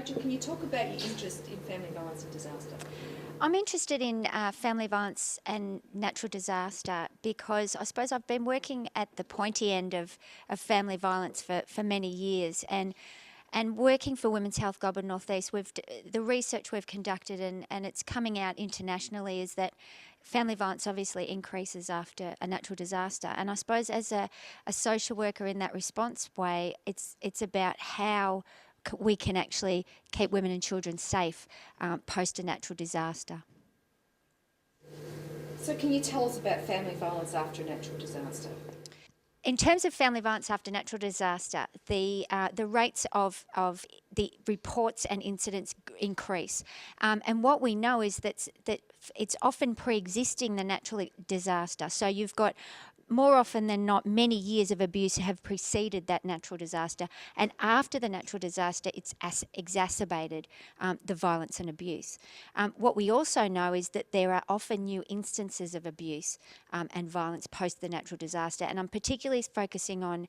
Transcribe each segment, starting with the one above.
Rachael, can you talk about your interest in family violence and disaster? I'm interested in family violence and natural disaster because I suppose I've been working at the pointy end of family violence for many years, and working for Women's Health Goulburn North East, the research we've conducted and it's coming out internationally is that family violence obviously increases after a natural disaster. And I suppose as a social worker in that response way, it's about how we can actually keep women and children safe post a natural disaster. So can you tell us about family violence after a natural disaster? In terms of family violence after natural disaster, the rates of the reports and incidents increase, and what we know is that it's often pre-existing the natural disaster. So you've got more often than not, many years of abuse have preceded that natural disaster, and after the natural disaster, it's exacerbated the violence and abuse. What we also know is that there are often new instances of abuse and violence post the natural disaster, and I'm particularly focusing on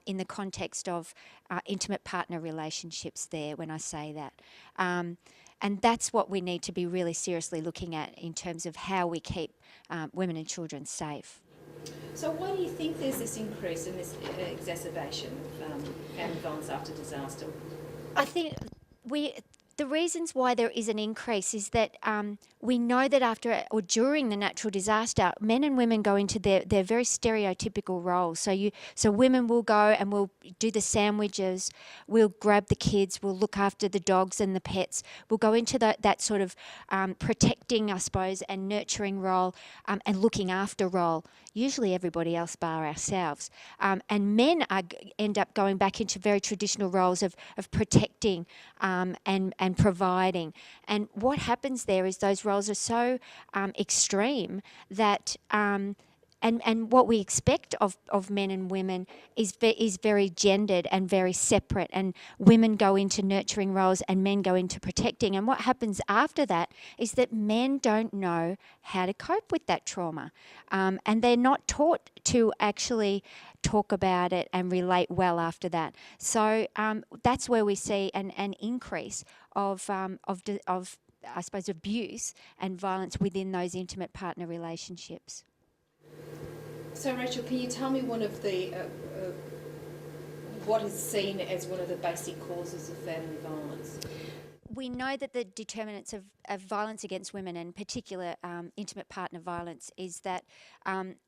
in the context of intimate partner relationships there when I say that. And that's what we need to be really seriously looking at in terms of how we keep women and children safe. So why do you think there's this increase in this exacerbation of family violence after disaster? I think the reasons why there is an increase is that we know that after or during the natural disaster, men and women go into their very stereotypical roles. So women will go and will do the sandwiches, we'll grab the kids, we'll look after the dogs and the pets, we'll go into that sort of protecting, I suppose, and nurturing role and looking after role. Usually everybody else bar ourselves. And men end up going back into very traditional roles of protecting and providing. And what happens there is those roles are so extreme that and what we expect of men and women is very gendered and very separate, and women go into nurturing roles and men go into protecting. And what happens after that is that men don't know how to cope with that trauma, and they're not taught to actually talk about it and relate well after that. So that's where we see an increase of I suppose abuse and violence within those intimate partner relationships. So Rachael, can you tell me one of the what is seen as one of the basic causes of family violence? We know that the determinants of violence against women, and in particular intimate partner violence, is that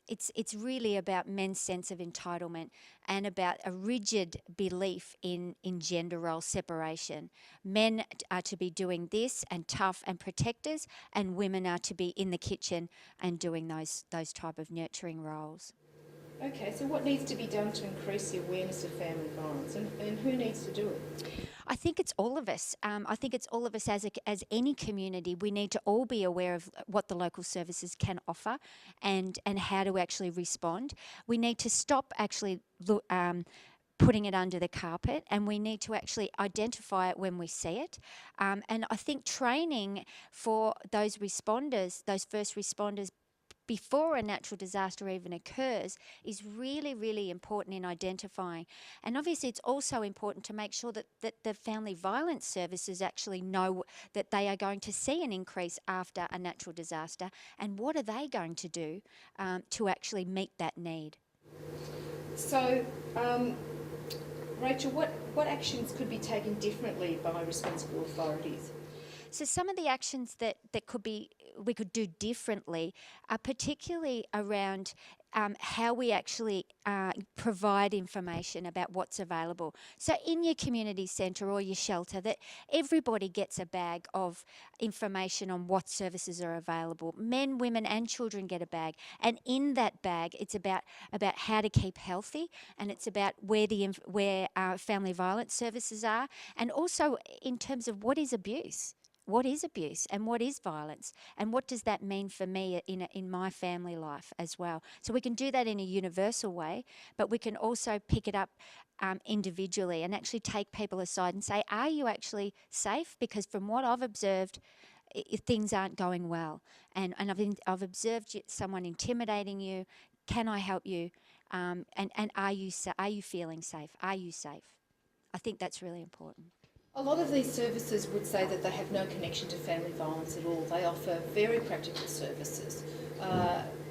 it's really about men's sense of entitlement and about a rigid belief in gender role separation. Men are to be doing this and tough and protectors, and women are to be in the kitchen and doing those type of nurturing roles. Okay, so what needs to be done to increase the awareness of family violence, and who needs to do it? I think it's all of us. I think it's all of us as any community. We need to all be aware of what the local services can offer and how to actually respond. We need to stop actually putting it under the carpet, and we need to actually identify it when we see it. And I think training for those responders, those first responders, before a natural disaster even occurs is really, really important in identifying. And obviously it's also important to make sure that the family violence services actually know that they are going to see an increase after a natural disaster, and what are they going to do to actually meet that need. So, Rachael, what actions could be taken differently by responsible authorities? So some of the actions that we could do differently are particularly around how we actually provide information about what's available. So in your community centre or your shelter, that everybody gets a bag of information on what services are available. Men, women and children get a bag, and in that bag it's about how to keep healthy, and it's about where family violence services are, and also in terms of what is abuse. What is abuse and what is violence, and what does that mean for me in my family life as well? So we can do that in a universal way, but we can also pick it up individually and actually take people aside and say, are you actually safe? Because from what I've observed, things aren't going well, and I've observed someone intimidating you. Can I help you? And are you feeling safe? Are you safe? I think that's really important. A lot of these services would say that they have no connection to family violence at all. They offer very practical services.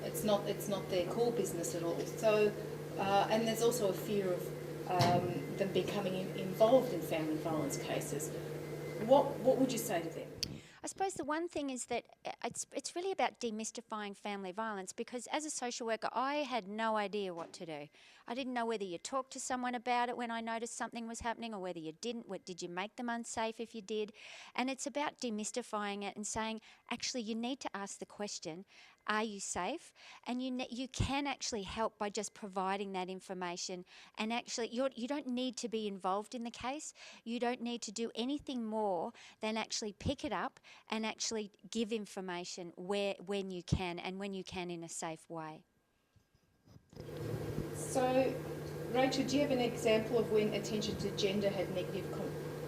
It's not their core business at all. So, and there's also a fear of them becoming involved in family violence cases. What would you say to them? I suppose the one thing is that it's really about demystifying family violence, because as a social worker I had no idea what to do. I didn't know whether you talked to someone about it when I noticed something was happening or whether you didn't. Did you make them unsafe if you did? And it's about demystifying it and saying, actually, you need to ask the question, are you safe? And you can actually help by just providing that information. And actually, you don't need to be involved in the case. You don't need to do anything more than actually pick it up and actually give information when you can, and when you can in a safe way. So, Rachel, do you have an example of when attention to gender had negative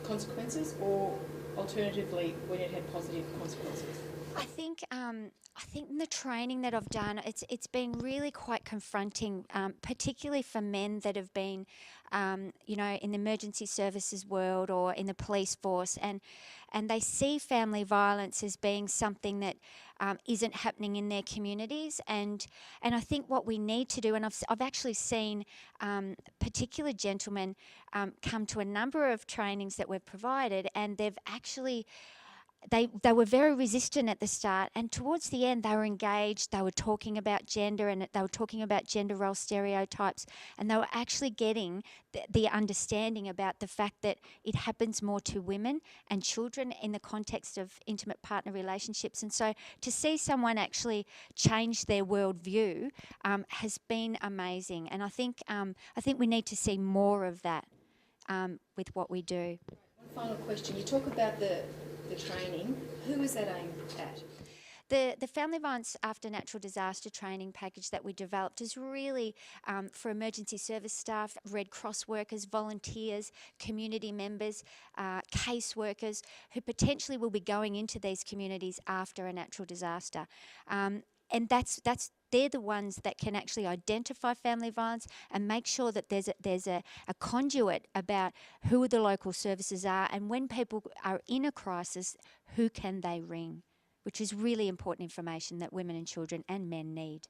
consequences, or alternatively, when it had positive consequences? I think in the training that I've done, it's been really quite confronting, particularly for men that have been, in the emergency services world or in the police force, and they see family violence as being something that isn't happening in their communities, and I think what we need to do, and I've actually seen particular gentlemen come to a number of trainings that we've provided, and they've actually. They were very resistant at the start, and towards the end they were engaged. They were talking about gender, and they were talking about gender role stereotypes, and they were actually getting the understanding about the fact that it happens more to women and children in the context of intimate partner relationships. And so to see someone actually change their worldview has been amazing, and I think we need to see more of that with what we do. One final question. You talk about the training. Who is that aimed at? The Family Violence After Natural Disaster training package that we developed is really for emergency service staff, Red Cross workers, volunteers, community members, caseworkers who potentially will be going into these communities after a natural disaster. And they're the ones that can actually identify family violence and make sure that there's a conduit about who the local services are, and when people are in a crisis, who can they ring, which is really important information that women and children and men need.